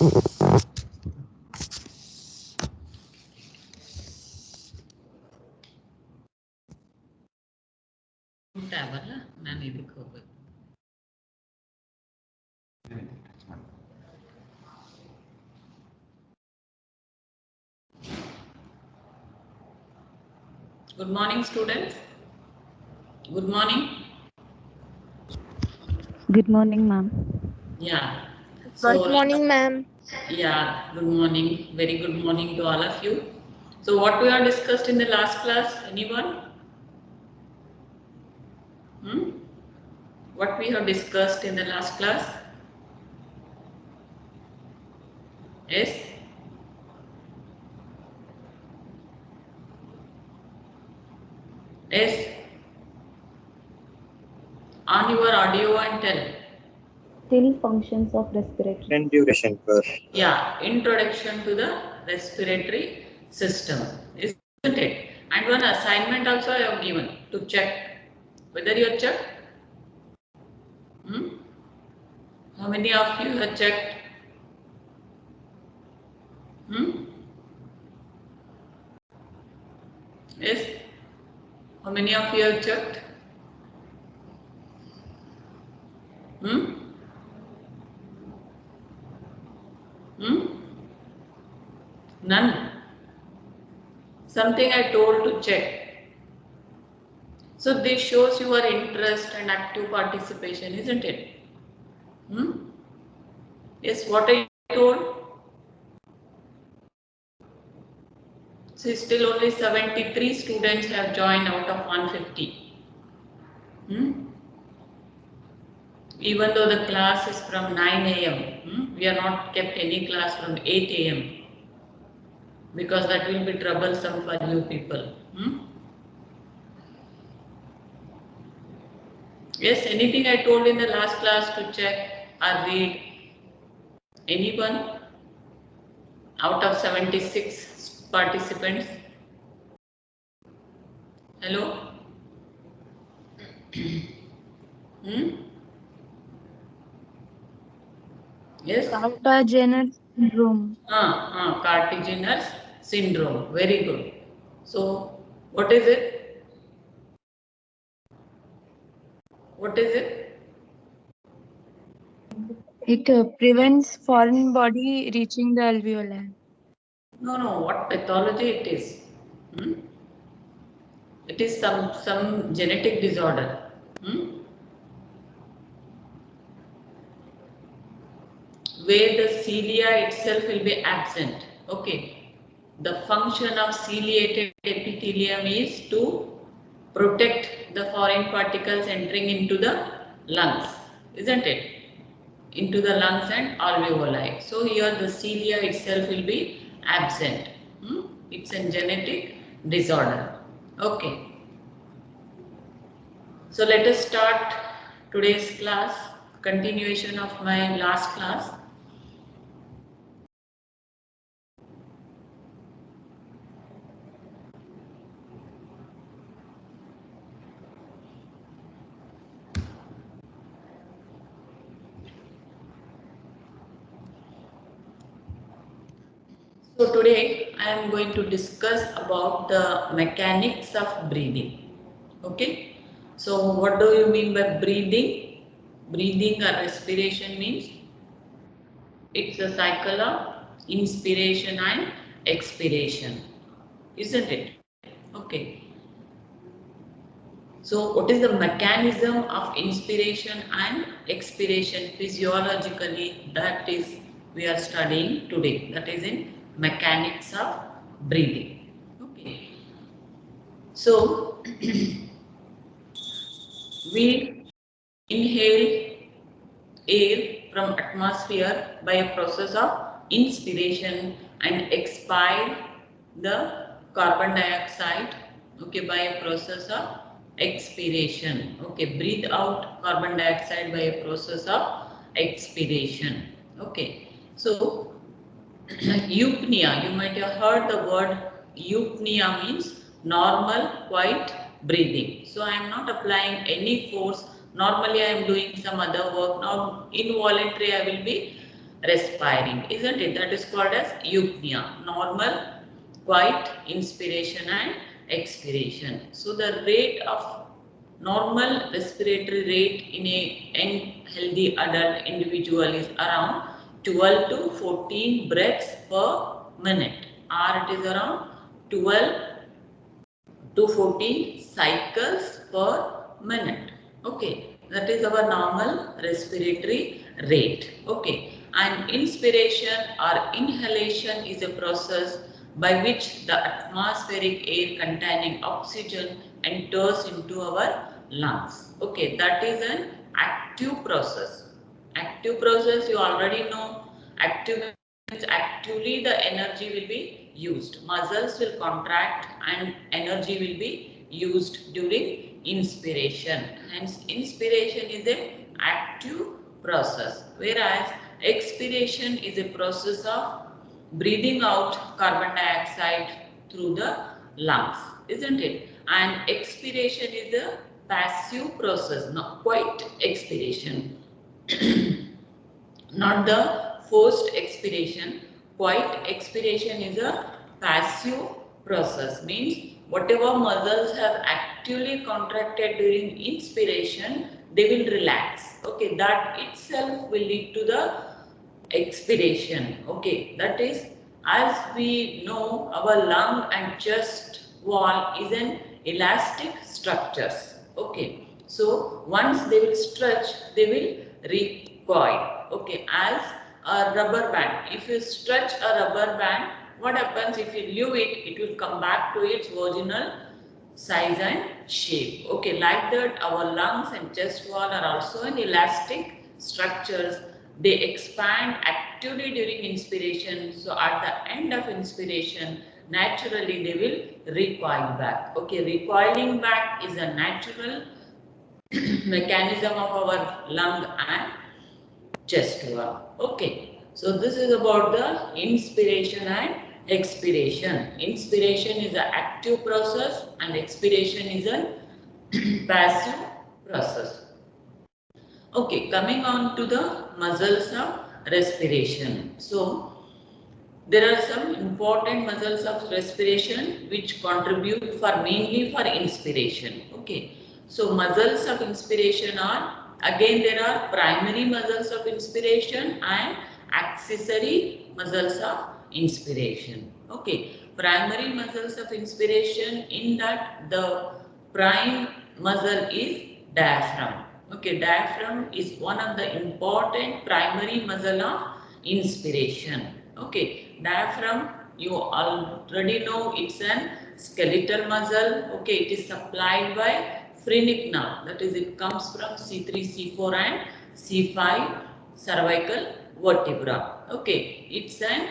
Good morning, students. Good morning. Good morning, ma'am. Yeah. Good morning, ma'am. Yeah, good morning. Very good morning to all of you. So what we have discussed in the last class, anyone? What we have discussed in the last class? Yes? Yes? On your audio and tell. Still functions of respiratory. And duration per. Yeah, introduction to the respiratory system, isn't it? And one assignment also I have given to check whether you have checked. How many of you have checked? Yes? How many of you have checked? None. Something I told to check. So this shows your interest and active participation, isn't it? Yes, what I told? So still only 73 students have joined out of 150. Even though the class is from 9 a.m., we are not kept any class from 8 a.m. because that will be troublesome for you people. Yes, anything I told in the last class to check or read? Anyone out of 76 participants? Hello? Yes? Cartagener syndrome. Cartagener's syndrome. Very good. So, what is it? What is it? It prevents foreign body reaching the alveoli. No, what pathology it is? It is some genetic disorder. Where the cilia itself will be absent. Okay. The function of ciliated epithelium is to protect the foreign particles entering into the lungs, isn't it? Into the lungs and alveoli. So here the cilia itself will be absent. It's a genetic disorder. Okay. So let us start today's class, continuation of my last class. So today I am going to discuss about the mechanics of breathing. Okay. So what do you mean by breathing? Breathing or respiration means it's a cycle of inspiration and expiration, isn't it? Okay. So what is the mechanism of inspiration and expiration physiologically? That is we are studying today. That is in mechanics of breathing. Okay. So we inhale air from atmosphere by a process of inspiration and expire the carbon dioxide, okay, by a process of expiration. Okay, breathe out carbon dioxide by a process of expiration. Okay, so eupnea, you might have heard the word eupnea means normal quiet breathing. So I am not applying any force. Normally I am doing some other work. Now involuntary I will be respiring, isn't it? That is called as eupnea, normal, quiet inspiration and expiration. So the rate of normal respiratory rate in a young healthy adult individual is around 12 to 14 breaths per minute, or it is around 12 to 14 cycles per minute. Okay, that is our normal respiratory rate. Okay, and inspiration or inhalation is a process by which the atmospheric air containing oxygen enters into our lungs. Okay, that is an active process. Active process you already know. Active means actively the energy will be used. Muscles will contract and energy will be used during inspiration. Hence, inspiration is a active process, whereas expiration is a process of breathing out carbon dioxide through the lungs, isn't it? And expiration is a passive process, not quite expiration. Not the forced expiration. Quiet expiration is a passive process, means whatever muscles have actively contracted during inspiration, they will relax. Okay, that itself will lead to the expiration. Okay, that is, as we know, our lung and chest wall is an elastic structures. Okay, so once they will stretch, they will recoil. Okay, as a rubber band, if you stretch a rubber band, what happens? If you leave it, it will come back to its original size and shape. Okay, like that our lungs and chest wall are also an elastic structures. They expand actively during inspiration. So at the end of inspiration, naturally they will recoil back. Okay, recoiling back is a natural mechanism of our lung and chest wall. Okay, so this is about the inspiration and expiration. Inspiration is an active process and expiration is a passive process. Okay, coming on to the muscles of respiration. So there are some important muscles of respiration which contribute for mainly for inspiration. Okay. So muscles of inspiration are, again there are primary muscles of inspiration and accessory muscles of inspiration. Okay. Primary muscles of inspiration, in that the prime muscle is diaphragm. Okay, diaphragm is one of the important primary muscle of inspiration. Okay, diaphragm, you already know it's an skeletal muscle. Okay, it is supplied by phrenic nerve. That is, it comes from C3, C4 and C5 cervical vertebra. Okay, it's an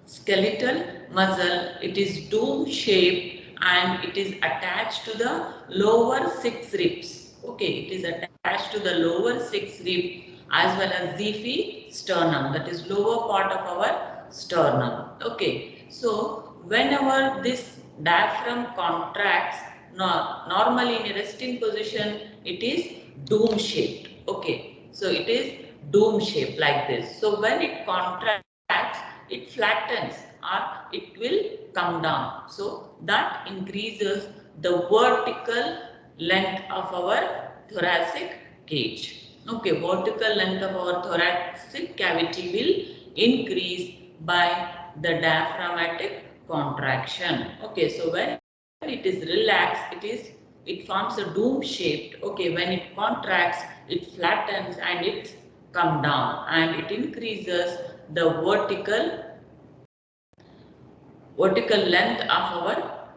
skeletal muscle. It is dome shaped and it is attached to the lower six ribs. Okay, it is attached to the lower six rib as well as xiphy sternum, that is lower part of our sternum. Okay, so whenever this diaphragm contracts, normally in a resting position, it is dome shaped. Okay, so it is dome shaped like this. So when it contracts, it flattens or it will come down. So that increases the vertical length of our thoracic cage. Okay, vertical length of our thoracic cavity will increase by the diaphragmatic contraction. Okay, so when it is relaxed, it forms a dome shaped. Okay, when it contracts, it flattens and it come down and it increases the vertical length of our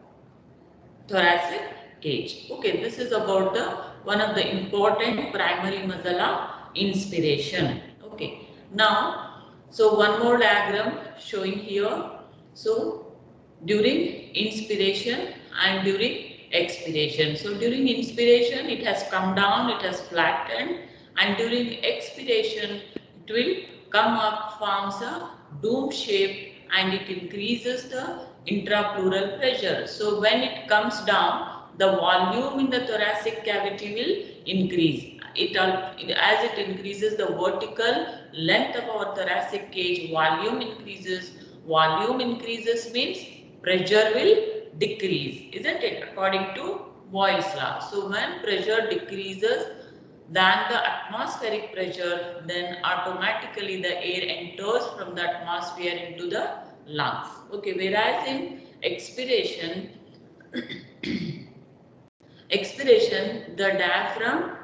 thoracic cage. Okay, this is about the one of the important primary muscle of inspiration. Okay, now, so one more diagram showing here. So during inspiration and during expiration. So during inspiration, it has come down, it has flattened, and during expiration, it will come up, forms a dome shape, and it increases the intrapleural pressure. So when it comes down, the volume in the thoracic cavity will increase. as it increases the vertical length of our thoracic cage, volume increases. Volume increases means pressure will decrease, isn't it? According to Boyle's law. So when pressure decreases than the atmospheric pressure, then automatically the air enters from the atmosphere into the lungs. Okay, whereas in expiration, the diaphragm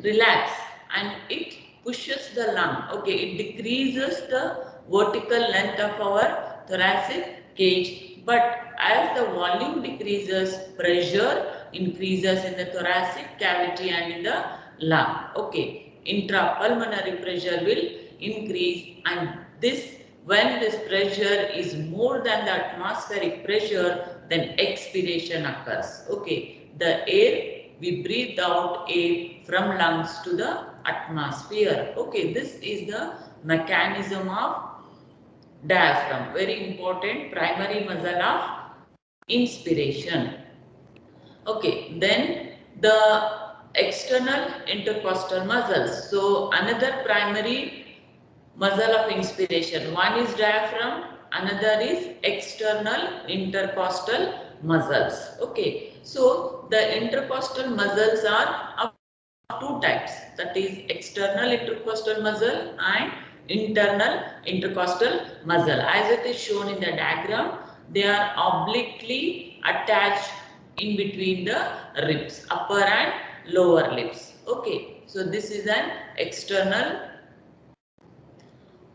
relax and it pushes the lung. Okay, it decreases the vertical length of our thoracic cage, but as the volume decreases, pressure increases in the thoracic cavity and in the lung. Okay, intrapulmonary pressure will increase, and this when this pressure is more than the atmospheric pressure, then expiration occurs. Okay, the air, we breathe out air from lungs to the atmosphere. Okay, this is the mechanism of diaphragm, very important primary muscle of inspiration. Okay, then the external intercostal muscles. So another primary muscle of inspiration. One is diaphragm, another is external intercostal muscles. Okay, so the intercostal muscles are of two types, that is external intercostal muscle and internal intercostal muscle. As it is shown in the diagram, they are obliquely attached in between the ribs, upper and lower lips. Okay, so this is an external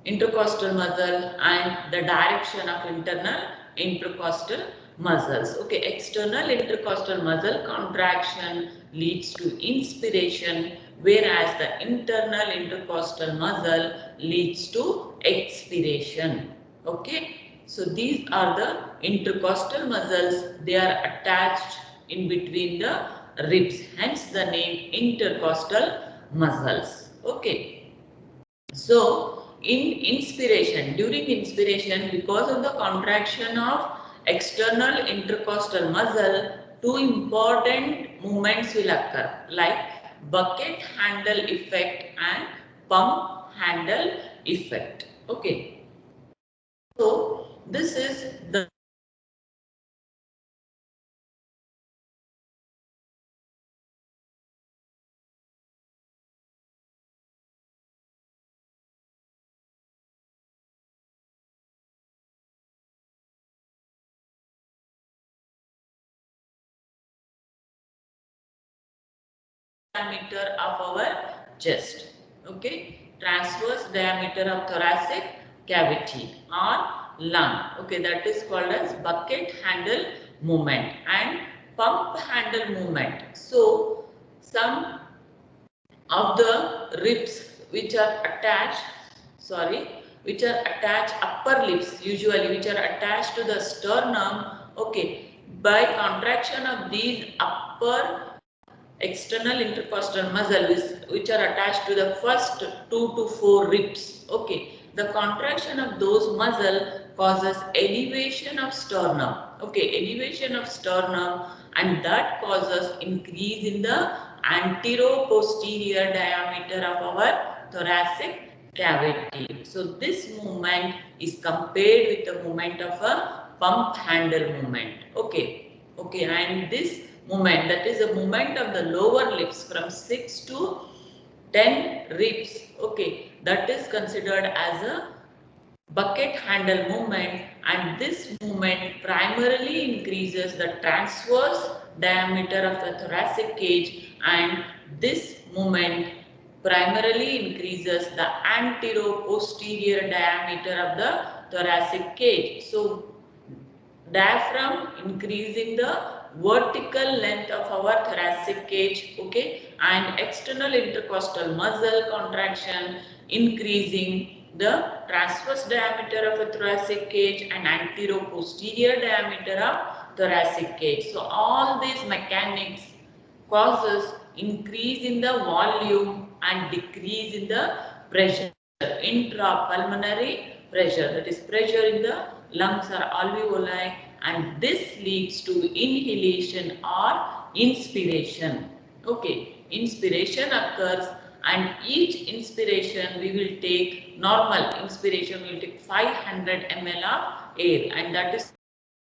intercostal muscle and the direction of internal intercostal muscles. Okay, external intercostal muscle contraction leads to inspiration, whereas the internal intercostal muscle leads to expiration. Okay, so these are the intercostal muscles. They are attached in between the ribs, hence the name intercostal muscles. Okay. So, during inspiration, because of the contraction of external intercostal muscle, two important movements will occur, like bucket handle effect and pump handle effect. Okay. So, this is the diameter of our chest. Okay, transverse diameter of thoracic cavity or lung. Okay, that is called as bucket handle movement and pump handle movement. So some of the ribs which are attached, which are attached upper lips usually, which are attached to the sternum. Okay, by contraction of these upper external intercostal muscles which are attached to the first 2 to 4 ribs. Okay, the contraction of those muscle causes elevation of sternum. Okay, elevation of sternum, and that causes increase in the antero-posterior diameter of our thoracic cavity. So this movement is compared with the movement of a pump handle movement. Okay, and this movement, that is the movement of the lower lips from 6 to 10 ribs. Okay, that is considered as a bucket handle movement, and this movement primarily increases the transverse diameter of the thoracic cage, and this movement primarily increases the antero-posterior diameter of the thoracic cage. So diaphragm increasing the vertical length of our thoracic cage, okay, and external intercostal muscle contraction increasing the transverse diameter of a thoracic cage and antero-posterior diameter of thoracic cage. So all these mechanics causes increase in the volume and decrease in the pressure, intrapulmonary pressure, that is pressure in the lungs or alveoli, and this leads to inhalation or inspiration. Okay, inspiration occurs and each inspiration we will take normal inspiration we will take 500 ml of air and that is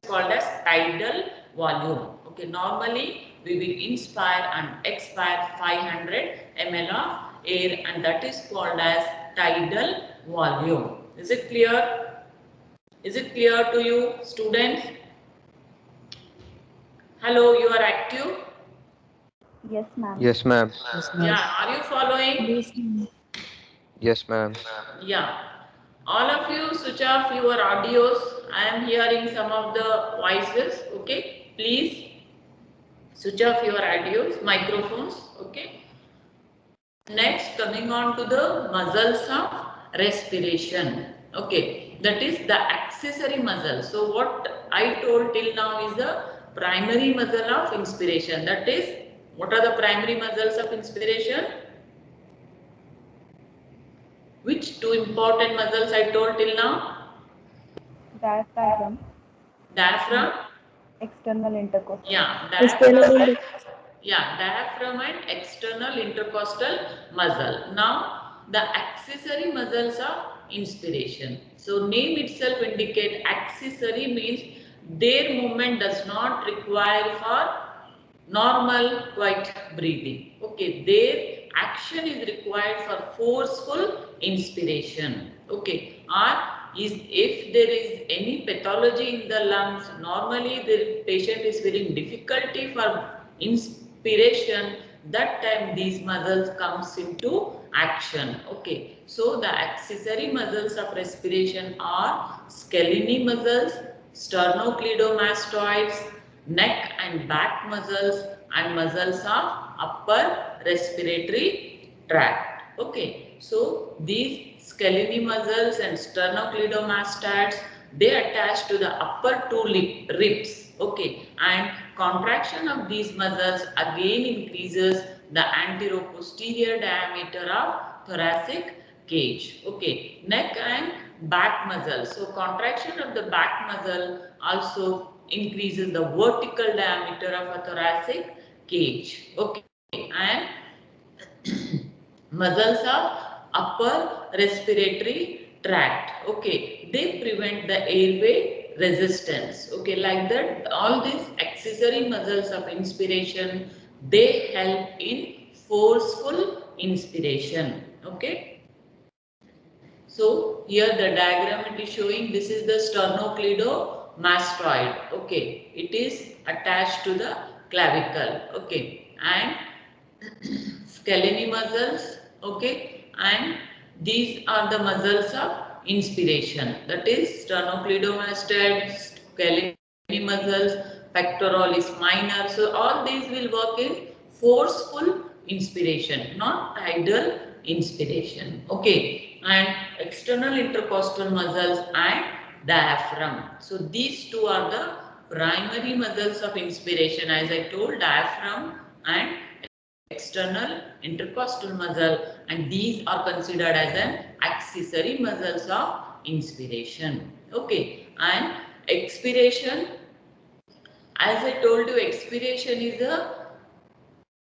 called as tidal volume. Okay, normally we will inspire and expire 500 ml of air and that is called as tidal volume. Is it clear? Is it clear to you, students? Hello, you are active? Yes, ma'am. Yes, ma'am. Yes, ma'am. Yeah, are you following? Yes, ma'am. Yes, ma'am. Yeah. All of you switch off your audios. I am hearing some of the voices. Okay. Please switch off your audios, microphones. Okay. Next, coming on to the muscles of respiration. Okay. That is the accessory muscle. So, what I told till now is the primary muscle of inspiration. That is, what are the primary muscles of inspiration? Which two important muscles I told till now? Diaphragm and Diaphragm. external intercostal. Yeah, External diaphragm. inter- Yeah, diaphragm and external intercostal muscle. Now, the accessory muscles are inspiration. So, name itself indicate accessory means their movement does not require for normal quiet breathing. Okay, their action is required for forceful inspiration. Okay, or is if there is any pathology in the lungs, normally the patient is feeling difficulty for inspiration. That time these muscles comes into action. Okay, so the accessory muscles of respiration are scalene muscles, sternocleidomastoids, neck and back muscles and muscles of upper respiratory tract. Okay, so these scalene muscles and sternocleidomastoids they attach to the upper two ribs. Okay, and contraction of these muscles again increases the anteroposterior diameter of thoracic cage. Okay, neck and back muscle. So contraction of the back muscle also increases the vertical diameter of a thoracic cage. Okay, and muscles of upper respiratory tract. Okay, they prevent the airway resistance. Okay, like that, all these accessory muscles of inspiration they help in forceful inspiration. Okay. So here the diagram it is showing this is the sternocleidomastoid. Okay, it is attached to the clavicle. Okay, and scalene muscles. Okay, and these are the muscles of inspiration. That is sternocleidomastoid, scalene muscles, pectoralis minor. So all these will work in forceful inspiration, not tidal inspiration. Okay, and external intercostal muscles and diaphragm. So these two are the primary muscles of inspiration, as I told, diaphragm and external intercostal muscle, and these are considered as an accessory muscles of inspiration. Okay, and expiration, as I told you, expiration is a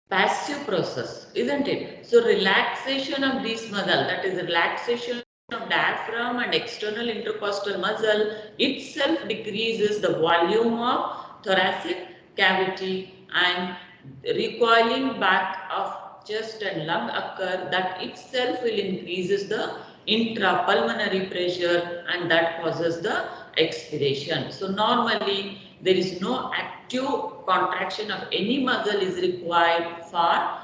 passive process, isn't it? So relaxation of this muscle, that is relaxation of diaphragm and external intercostal muscle itself decreases the volume of thoracic cavity and recoiling back of chest and lung occur, that itself will increases the intrapulmonary pressure and that causes the expiration. So normally there is no active contraction of any muscle is required for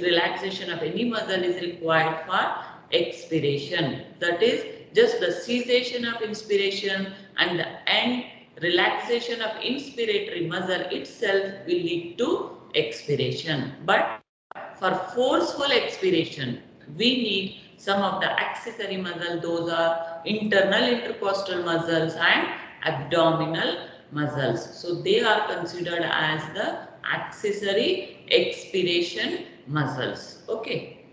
relaxation of any muscle is required for expiration. That is just the cessation of inspiration and the end relaxation of inspiratory muscle itself will lead to expiration. But for forceful expiration, we need some of the accessory muscle. Those are internal intercostal muscles and abdominal muscles. So they are considered as the accessory expiration muscles. Okay.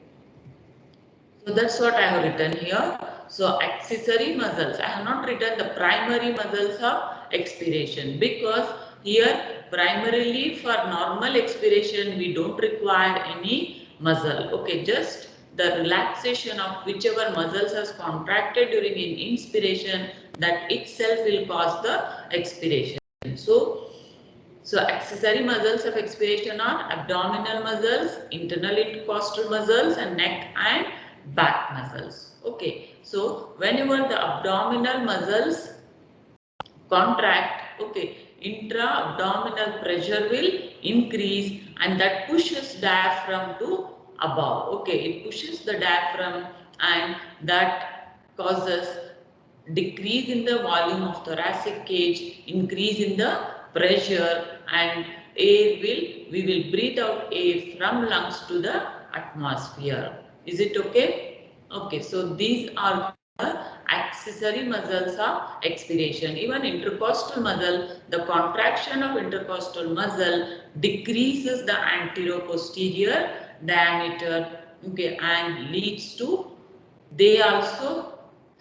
So that's what I have written here. So accessory muscles. I have not written the primary muscles of expiration because Here, primarily for normal expiration, we don't require any muscle. Okay, just the relaxation of whichever muscles has contracted during an inspiration, that itself will cause the expiration. So accessory muscles of expiration are abdominal muscles, internal intercostal muscles, and neck and back muscles. Okay, so whenever the abdominal muscles contract, okay, intra-abdominal pressure will increase and that pushes diaphragm to above. Okay, it pushes the diaphragm and that causes decrease in the volume of thoracic cage, increase in the pressure, and we will breathe out air from lungs to the atmosphere. Is it okay? Okay, so these are the accessory muscles of expiration. Even intercostal muscle, the contraction of intercostal muscle decreases the anteroposterior diameter, okay, and leads to, they also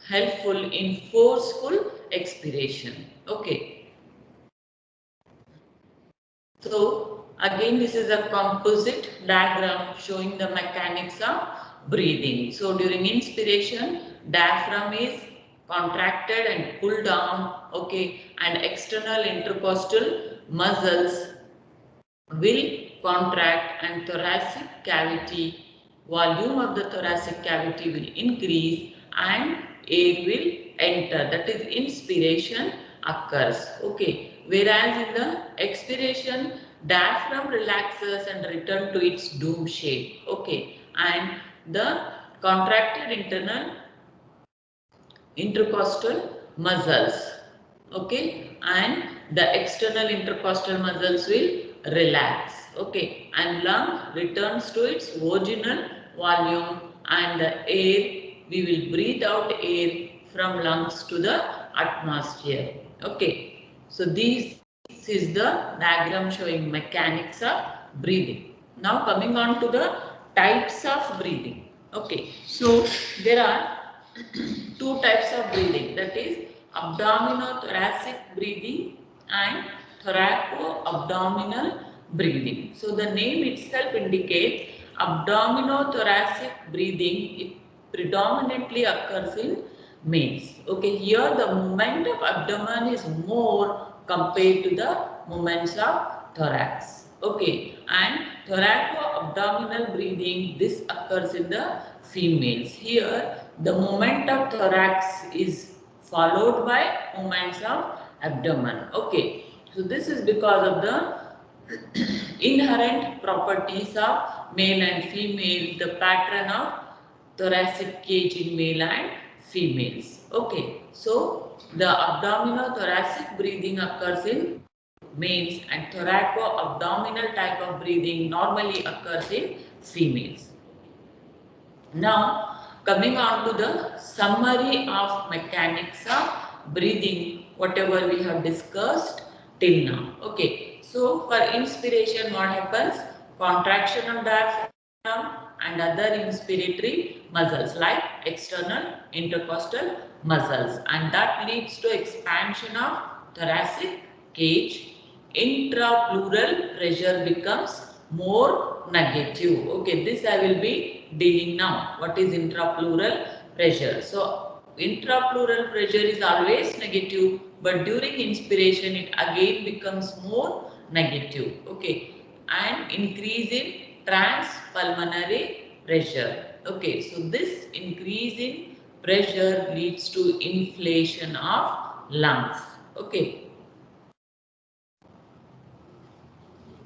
helpful in forceful expiration. Okay. So again, this is a composite diagram showing the mechanics of breathing. So during inspiration, diaphragm is contracted and pulled down, okay, and external intercostal muscles will contract and thoracic cavity, volume of the thoracic cavity will increase and air will enter, that is inspiration occurs. Okay, whereas in the expiration diaphragm relaxes and return to its dome shape. Okay, and the contracted internal intercostal muscles, okay, and the external intercostal muscles will relax, okay, and lung returns to its original volume and the air, we will breathe out air from lungs to the atmosphere. Okay, so this is the diagram showing mechanics of breathing. Now coming on to the types of breathing. Okay, so there are two types of breathing, that is abdominothoracic breathing and thoraco-abdominal breathing. So the name itself indicates abdominothoracic breathing, it predominantly occurs in males. Okay, here the movement of abdomen is more compared to the movements of thorax. Okay, and thoraco-abdominal breathing, this occurs in the females. Here the movement of thorax is followed by movements of abdomen. Okay, so this is because of the inherent properties of male and female, the pattern of thoracic cage in male and females. Okay, so the abdominothoracic breathing occurs in males and thoraco-abdominal type of breathing normally occurs in females. Now, coming on to the summary of mechanics of breathing, whatever we have discussed till now. Okay, so for inspiration, what happens? Contraction of diaphragm and other inspiratory muscles like external intercostal muscles, and that leads to expansion of thoracic cage. Intrapleural pressure becomes more negative. Okay, this I will be dealing now. What is intrapleural pressure? So intrapleural pressure is always negative, but during inspiration it again becomes more negative. Okay, and increase in transpulmonary pressure. Okay, so this increase in pressure leads to inflation of lungs. Okay,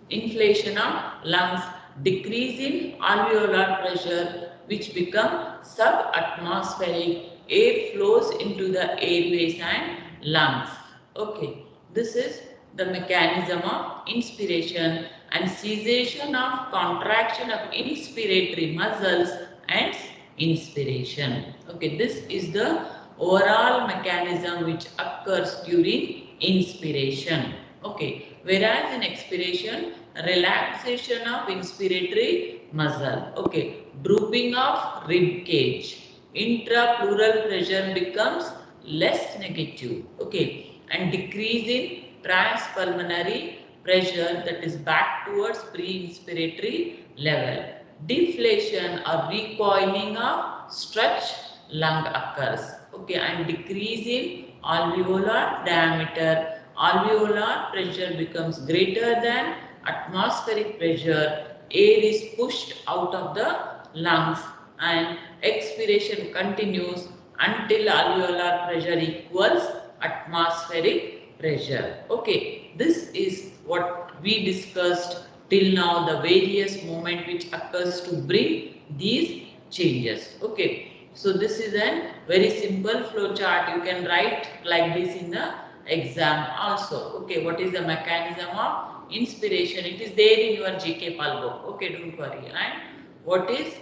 inflation of lungs, decrease in alveolar pressure, which become subatmospheric, air flows into the airways and lungs. Okay, this is the mechanism of inspiration and cessation of contraction of inspiratory muscles and inspiration. Okay, this is the overall mechanism which occurs during inspiration. Okay, whereas in expiration, relaxation of inspiratory muscle. Okay, drooping of rib cage. Intrapleural pressure becomes less negative. Okay, and decrease in transpulmonary pressure, that is back towards pre-inspiratory level. Deflation or recoiling of stretch lung occurs. Okay, and decrease in alveolar diameter. Alveolar pressure becomes greater than atmospheric pressure. Air is pushed out of the lungs and expiration continues until alveolar pressure equals atmospheric pressure. Okay, this is what we discussed till now, the various movement which occurs to bring these changes. Okay, so this is a very simple flow chart. You can write like this in the exam also. Okay, what is the mechanism of inspiration? It is there in your GK PAL book. Okay, don't worry. And what is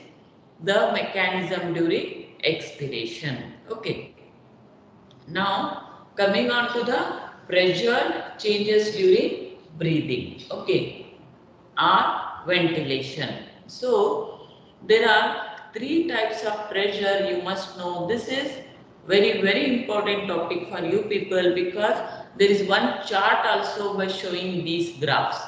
the mechanism during expiration? Okay. Now coming on to the pressure changes during breathing. Okay, or ventilation. So there are three types of pressure, you must know. This is very important topic for you people, because there is one chart also by showing these graphs.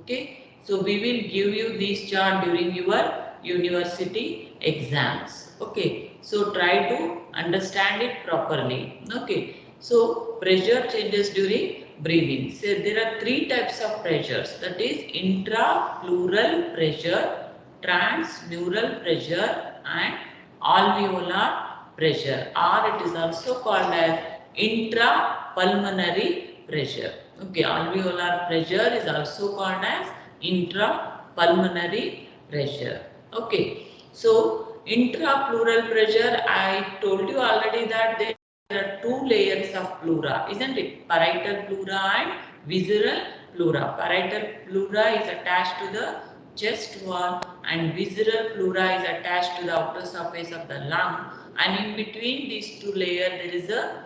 Okay, so we will give you this chart during your university exams. Okay, so try to understand it properly. Okay, so pressure changes during breathing. So there are three types of pressures, that is intrapleural pressure, transmural pressure and alveolar pressure, or it is also called as intrapulmonary pressure. Okay, alveolar pressure is also called as intrapulmonary pressure. Okay, so intrapleural pressure, I told you already that there are two layers of pleura, isn't it? Parietal pleura and visceral pleura. Parietal pleura is attached to the chest wall and visceral pleura is attached to the outer surface of the lung, and in between these two layers there is a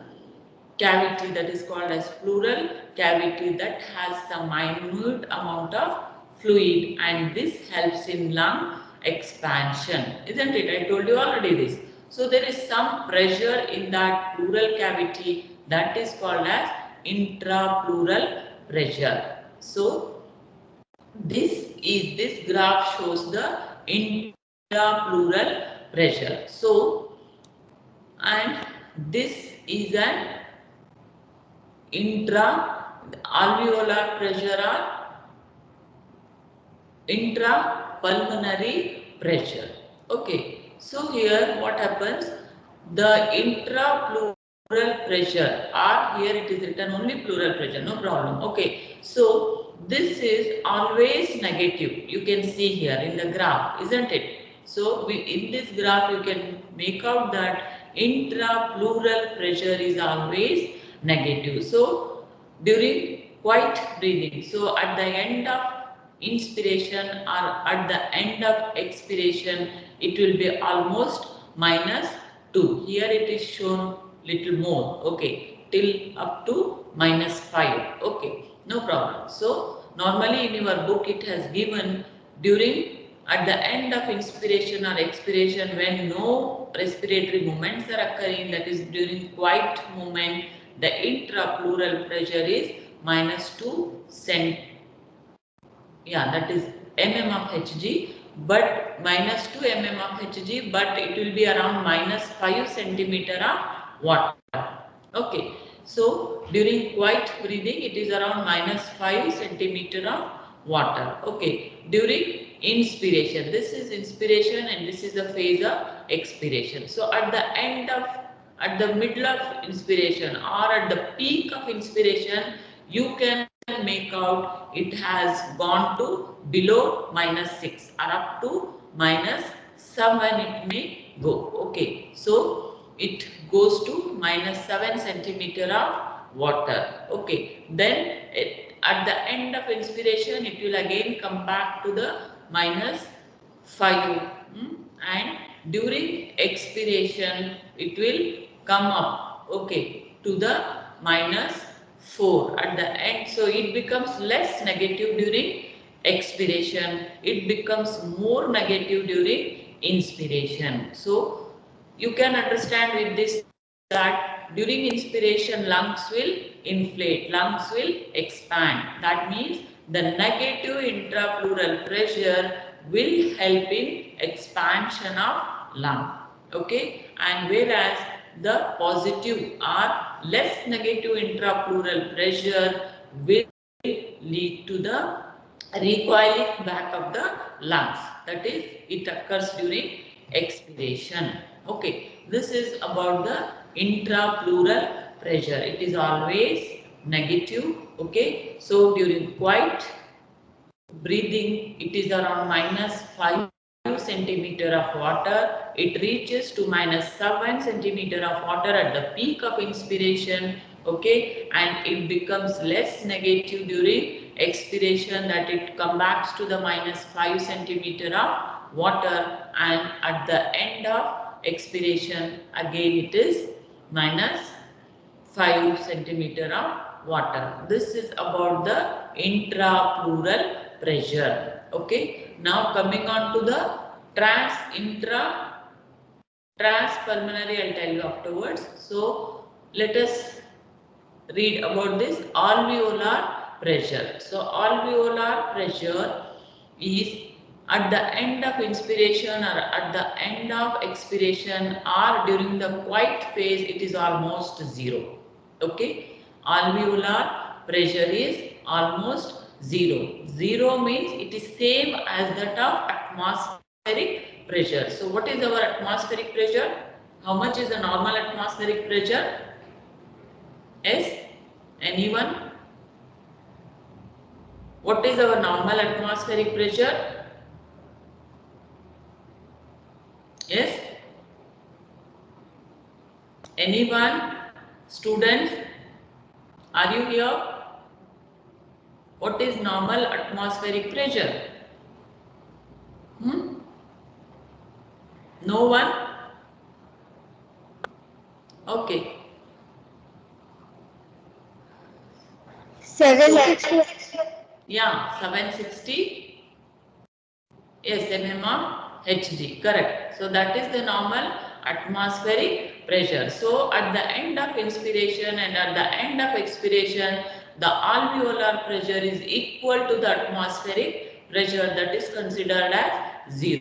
cavity that is called as pleural cavity that has some minute amount of fluid, and this helps in lung expansion, isn't it? I told you already this. So there is some pressure in that pleural cavity, that is called as intrapleural pressure. So this graph shows the intrapleural pressure. So, and this is an intra alveolar pressure or intrapulmonary pressure. Okay, so here what happens, the intrapleural pressure, or here it is written only pleural pressure, no problem. Okay, so this is always negative, you can see here in the graph, isn't it? So in this graph you can make out that intrapleural pressure is always negative. So during quiet breathing, so at the end of inspiration or at the end of expiration, it will be almost -2. Here it is shown little more, okay, till up to -5. Okay, no problem. So normally in your book it has given during at the end of inspiration or expiration, when no respiratory movements are occurring, that is during quiet movement, the intrapleural pressure is -2 cent. Yeah, that is mm of Hg, but -2 mm of Hg, but it will be around -5 centimeter of water. Okay, so during quiet breathing, it is around -5 centimeter of water. Okay, during inspiration, this is inspiration and this is the phase of expiration. So at the middle of inspiration or at the peak of inspiration, you can make out it has gone to below -6 or up to -7 it may go. Okay, so it goes to -7 centimeter of water. Okay, then at the end of inspiration it will again come back to the -5, and during expiration it will come up, okay, to the -4 at the end. So it becomes less negative during expiration, it becomes more negative during inspiration. So you can understand with this that during inspiration lungs will inflate, lungs will expand. That means the negative intrapleural pressure will help in expansion of lung. Okay, and whereas the positive or less negative intrapleural pressure will lead to the recoiling back of the lungs. That is, it occurs during expiration. Okay, this is about the intrapleural pressure. It is always negative. Okay, so during quiet breathing, it is around -5 centimeter of water. It reaches to -7 centimeter of water at the peak of inspiration. Okay, and it becomes less negative during expiration, that it comes back to the -5 centimeter of water, and at the end of expiration again it is -5 centimeter of water. This is about the intrapleural pressure. Okay. Now coming on to the transpulmonary, I'll tell you afterwards. So let us read about this alveolar pressure. So alveolar pressure is at the end of inspiration or at the end of expiration or during the quiet phase, it is almost zero. Okay, alveolar pressure is almost zero. Zero means it is same as that of atmospheric pressure. So what is our atmospheric pressure? How much is the normal atmospheric pressure? Yes? Anyone? What is our normal atmospheric pressure? Yes? Anyone? Students? Are you here? What is normal atmospheric pressure? No one? Okay. 760. Yeah, 760. Yes, mm of Hg, correct. So that is the normal atmospheric pressure. So at the end of inspiration and at the end of expiration, the alveolar pressure is equal to the atmospheric pressure, that is considered as 0.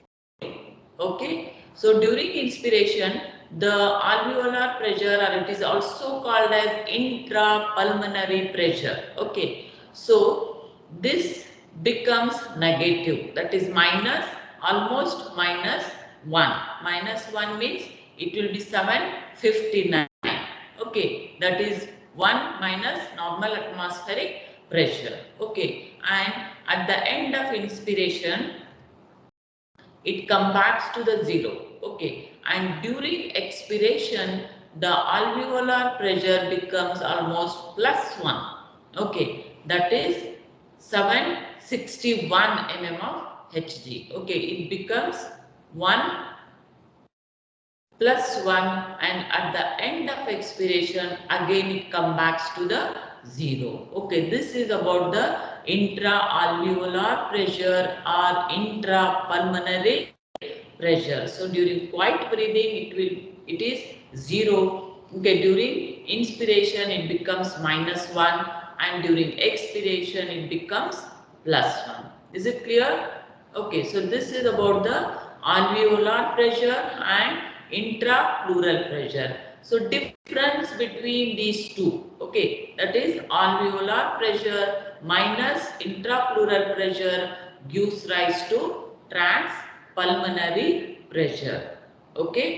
Okay. So during inspiration, the alveolar pressure, or it is also called as intrapulmonary pressure. Okay. So this becomes negative, that is almost -1. -1 means it will be 759. Okay, that is 1 minus normal atmospheric pressure. Okay, and at the end of inspiration, it comes back to the 0. Okay, and during expiration, the alveolar pressure becomes almost +1. Okay, that is 761 mm of Hg. Okay, it becomes 1 +1, and at the end of expiration again it comes back to the 0. Okay, this is about the intra-alveolar pressure or intrapulmonary pressure. So during quiet breathing it is 0. Okay, during inspiration it becomes -1, and during expiration it becomes +1. Is it clear? Okay, so this is about the alveolar pressure and intrapleural pressure. So difference between these two, okay, that is alveolar pressure minus intrapleural pressure gives rise to transpulmonary pressure. Okay,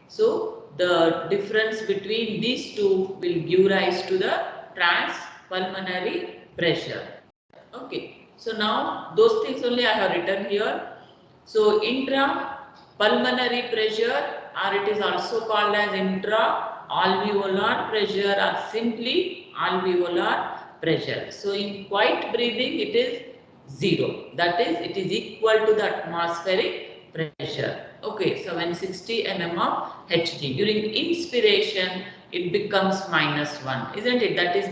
so the difference between these two will give rise to the transpulmonary pressure. Okay, so now those things only I have written here. So intrapulmonary pressure, or it is also called as intra-alveolar pressure or simply alveolar pressure. So in quiet breathing it is 0. That is, it is equal to the atmospheric pressure. Okay, 760 mm of Hg. During inspiration it becomes -1, isn't it? That is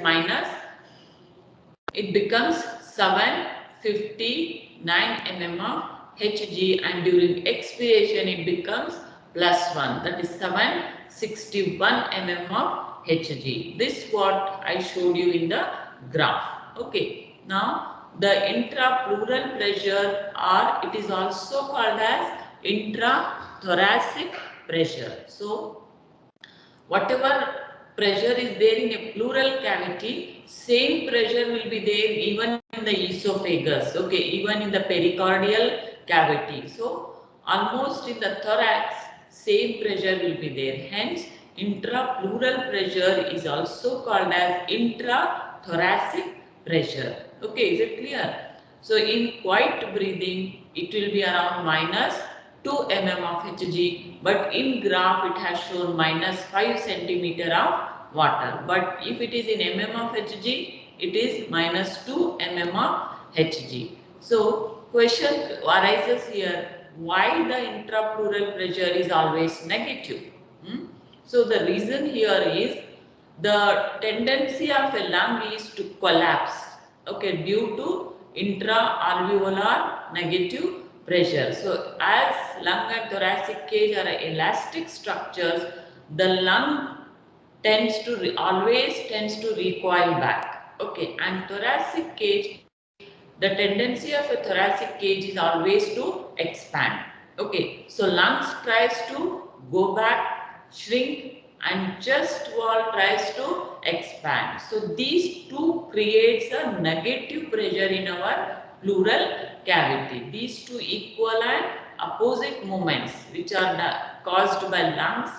it becomes 759 mm of Hg, and during expiration it becomes +1, that is 761 mm of Hg. This what I showed you in the graph. Okay. Now the intrapleural pressure, or it is also called as intrathoracic pressure. So whatever pressure is there in a pleural cavity, same pressure will be there even in the esophagus, okay, even in the pericardial cavity. So almost in the thorax, same pressure will be there. Hence, intrapleural pressure is also called as intrathoracic pressure. Okay, is it clear? So in quiet breathing, it will be around minus 2 mm of Hg, but in graph it has shown minus 5 centimeter of water. But if it is in mm of Hg, it is minus 2 mm of Hg. So question arises here, why the intrapleural pressure is always negative? So the reason here is the tendency of a lung is to collapse, okay, due to intra-alveolar negative pressure. So as lung and thoracic cage are elastic structures, the lung always tends to recoil back, okay, and thoracic cage, the tendency of a thoracic cage is always to expand, okay. So lungs tries to go back, shrink, and chest wall tries to expand. So these two creates a negative pressure in our pleural cavity. These two equal and opposite movements which are caused by lungs,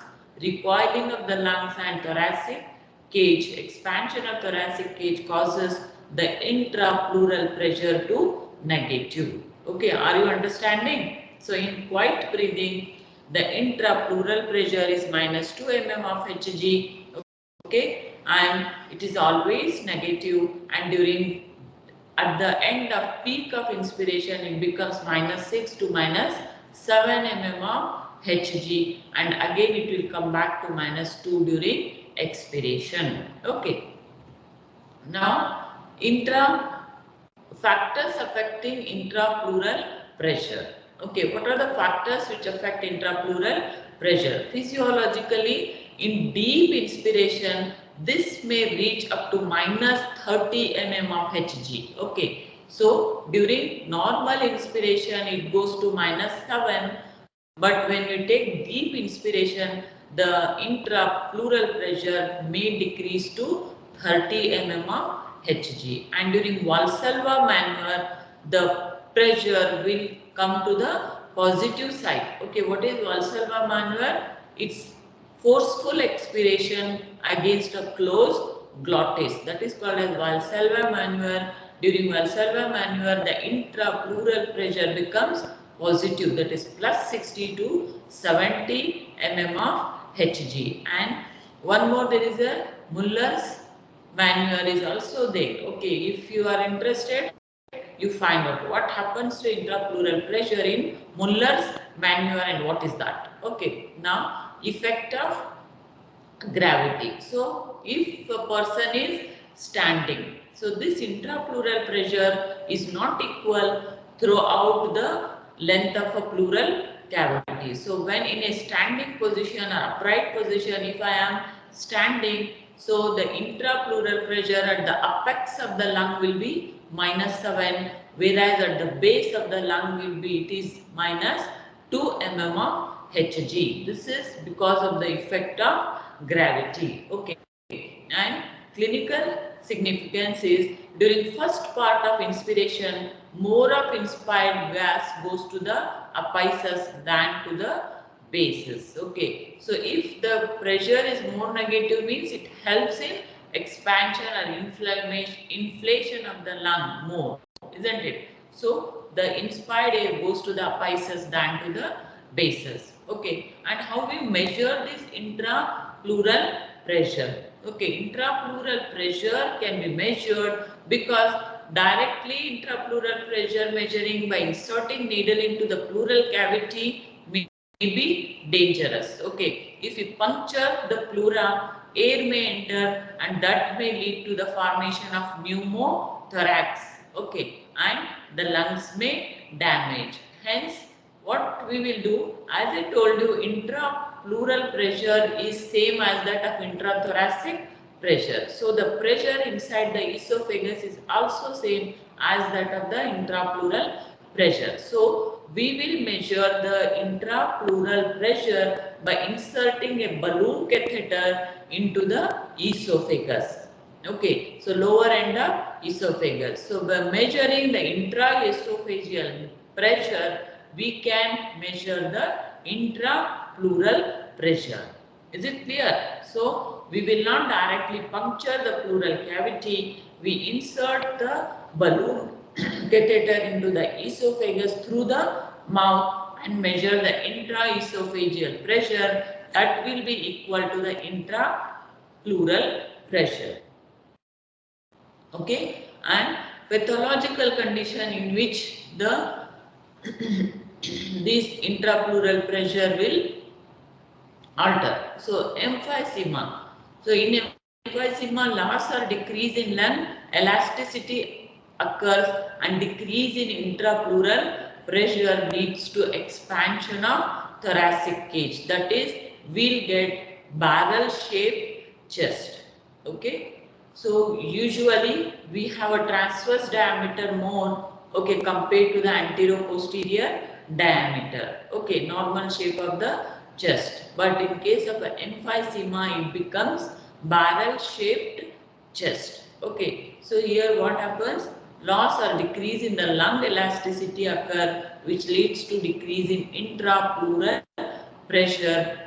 recoiling of the lungs, and thoracic cage, expansion of thoracic cage causes the intrapleural pressure to negative. Okay, are you understanding? So in quiet breathing, the intrapleural pressure is minus 2 mm of Hg, okay, and it is always negative, and during at the end of peak of inspiration it becomes minus 6 to minus 7 mm of Hg, and again it will come back to minus 2 during expiration. Okay. Now intra factors affecting intrapleural pressure. Okay, what are the factors which affect intrapleural pressure? Physiologically, in deep inspiration, this may reach up to minus 30 mm of Hg. Okay, so during normal inspiration, it goes to minus 7, but when you take deep inspiration, the intrapleural pressure may decrease to 30 mm of Hg, and during Valsalva maneuver the pressure will come to the positive side. Okay, what is Valsalva maneuver? It's forceful expiration against a closed glottis. That is called as Valsalva maneuver. During Valsalva maneuver, the intrapleural pressure becomes positive, that is plus 60 to 70 mm of Hg. And one more, there is a Muller's maneuver is also there. Okay, if you are interested, you find out what happens to intrapleural pressure in Muller's maneuver and what is that. Okay, now effect of gravity. So if a person is standing, so this intrapleural pressure is not equal throughout the length of a pleural cavity. So when in a standing position or upright position, if I am standing, so the intrapleural pressure at the apex of the lung will be minus 7, whereas at the base of the lung will be, it is minus 2 mm of Hg. This is because of the effect of gravity. Okay, and clinical significance is during first part of inspiration, more of inspired gas goes to the apices than to the bases. Okay, so if the pressure is more negative, means it helps in expansion or inflation of the lung more, isn't it? So the inspired air goes to the apices than to the bases. Okay, and how we measure this intrapleural pressure? Okay, intrapleural pressure can be measured because directly intrapleural pressure measuring by inserting needle into the pleural cavity may be dangerous. Okay, if you puncture the pleura, air may enter and that may lead to the formation of pneumothorax. Okay, and the lungs may damage. Hence, what we will do, as I told you, intrapleural pressure is same as that of intrathoracic pressure. So the pressure inside the esophagus is also same as that of the intrapleural pressure. So we will measure the intrapleural pressure by inserting a balloon catheter into the esophagus. Okay, so lower end of esophagus. So by measuring the intraesophageal pressure, we can measure the intrapleural pressure. Is it clear? So we will not directly puncture the pleural cavity. We insert the balloon catheter into the esophagus through the mouth and measure the intraesophageal pressure that will be equal to the intrapleural pressure. Okay, and pathological condition in which the this intrapleural pressure will alter. So emphysema. So in emphysema, loss or decrease in lung elasticity occurs and decrease in intrapleural pressure leads to expansion of thoracic cage. That is, we'll get barrel shaped chest. Okay. So usually we have a transverse diameter more, okay, compared to the anterior-posterior diameter. Okay, normal shape of the chest. But in case of emphysema, it becomes barrel-shaped chest. Okay, so here what happens? Loss or decrease in the lung elasticity occur, which leads to decrease in intrapleural pressure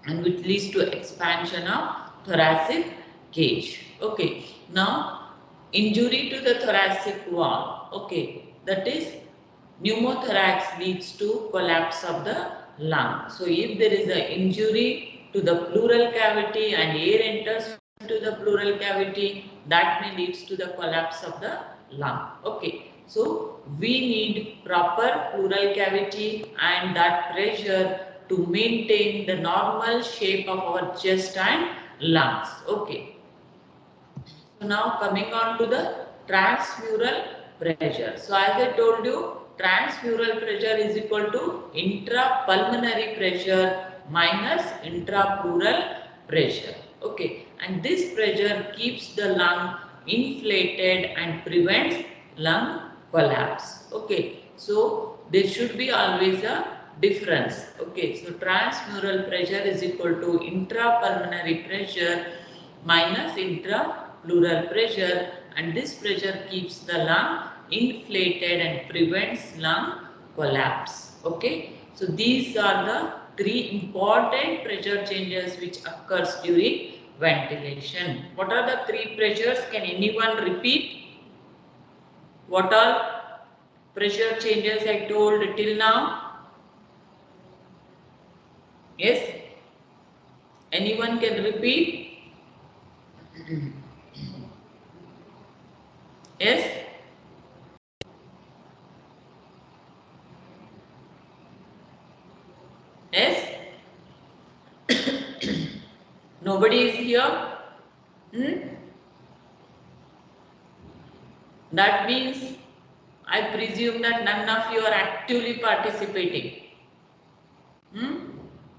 and which leads to expansion of thoracic cage. Okay, now injury to the thoracic wall. Okay, that is pneumothorax leads to collapse of the lung. So if there is an injury to the pleural cavity and air enters into the pleural cavity, that may leads to the collapse of the lung. Okay, so we need proper pleural cavity and that pressure to maintain the normal shape of our chest and lungs. Okay. So now coming on to the transmural pressure. So as I told you, transmural pressure is equal to intrapulmonary pressure minus intrapleural pressure. Okay, and this pressure keeps the lung inflated and prevents lung collapse. Okay, so there should be always a difference. Okay, so transmural pressure is equal to intrapulmonary pressure minus intrapleural pressure, and this pressure keeps the lung inflated and prevents lung collapse. Okay, so these are the three important pressure changes which occurs during ventilation. What are the three pressures? Can anyone repeat? What are pressure changes I told till now? Yes? Anyone can repeat? Yes? Yes? Nobody is here? Hmm? That means I presume that none of you are actively participating. Hmm?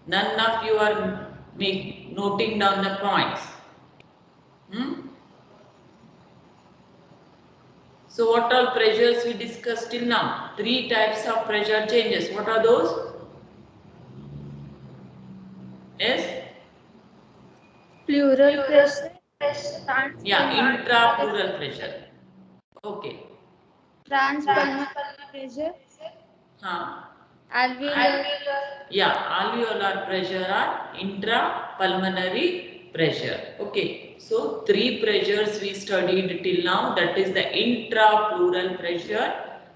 None of you are noting down the points. Hmm? So what all pressures we discussed till now? Three types of pressure changes. What are those? Yes? Pleural pressure, Yeah, transpulmonary intrapleural pressure. Okay. pressure, Huh? alveolar. Yeah, alveolar pressure or intrapulmonary pressure. Okay, so three pressures we studied till now, that is the intrapleural pressure.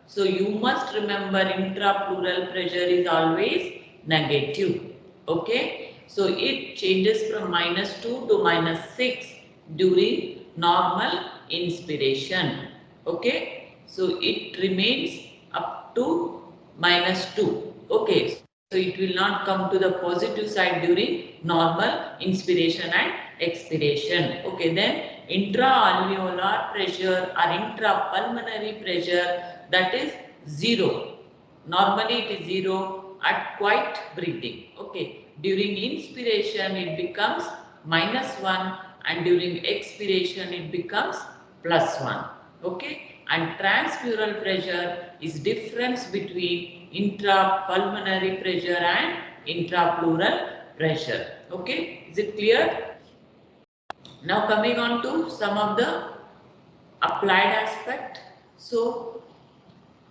So you must remember intrapleural pressure is always negative. Okay, so it changes from -2 to -6 during normal inspiration. Okay, so it remains up to -2. Okay, so it will not come to the positive side during normal inspiration and expiration. Okay, then intra-alveolar pressure or intrapulmonary pressure, that is 0. Normally it is 0 at quiet breathing. Okay. During inspiration it becomes -1 and during expiration it becomes +1. Okay. And transmural pressure is difference between intrapulmonary pressure and intrapleural pressure. Okay. Is it clear? Now coming on to some of the applied aspect. So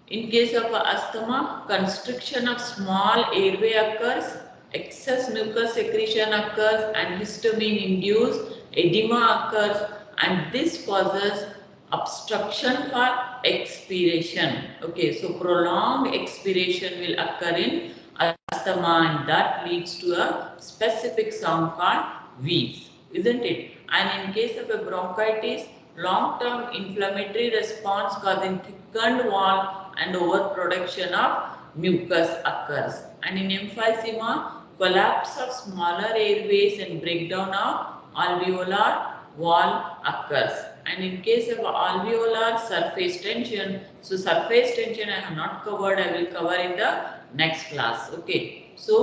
in case of asthma, constriction of small airway occurs, excess mucus secretion occurs and histamine-induced edema occurs, and this causes obstruction for expiration. Okay, so prolonged expiration will occur in asthma and that leads to a specific sound called wheeze, isn't it? And in case of a bronchitis, long-term inflammatory response causing thickened wall and overproduction of mucus occurs. And in emphysema, collapse of smaller airways and breakdown of alveolar wall occurs. And in case of alveolar surface tension, so surface tension I have not covered, I will cover in the next class. Okay. So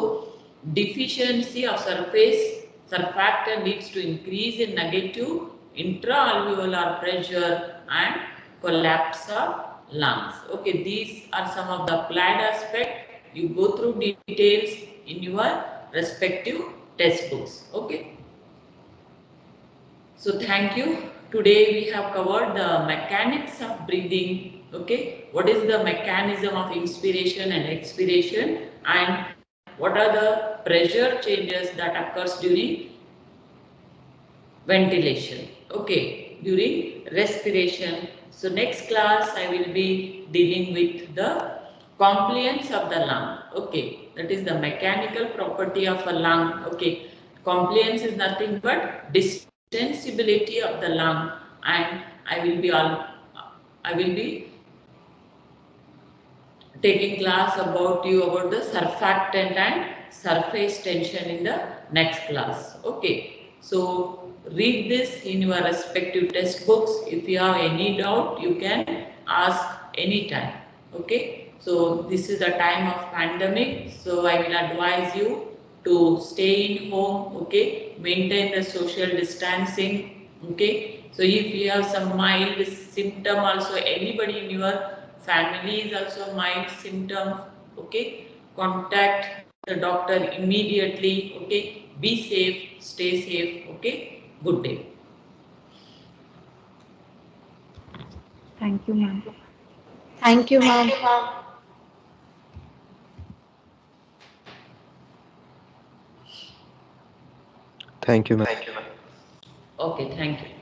deficiency of surfactant leads to increase in negative intra-alveolar pressure and collapse of lungs. Okay, these are some of the applied aspect. You go through details in your respective textbooks. Okay. So thank you. Today we have covered the mechanics of breathing. Okay, what is the mechanism of inspiration and expiration, and what are the pressure changes that occurs during ventilation. Okay, during respiration. So next class I will be dealing with the compliance of the lung. Okay, that is the mechanical property of a lung. Okay, compliance is nothing but distensibility of the lung, and I will be taking class about the surfactant and surface tension in the next class. Okay, so read this in your respective textbooks. If you have any doubt, you can ask anytime. Okay, so this is the time of pandemic, so I will advise you to stay in home. Okay, maintain the social distancing. Okay, so if you have some mild symptom also, anybody in your family is also mild symptom, okay, contact the doctor immediately. Okay, be safe, stay safe. Okay, good day. Thank you, ma'am. Thank you, ma'am. Thank you, ma'am. Okay, thank you.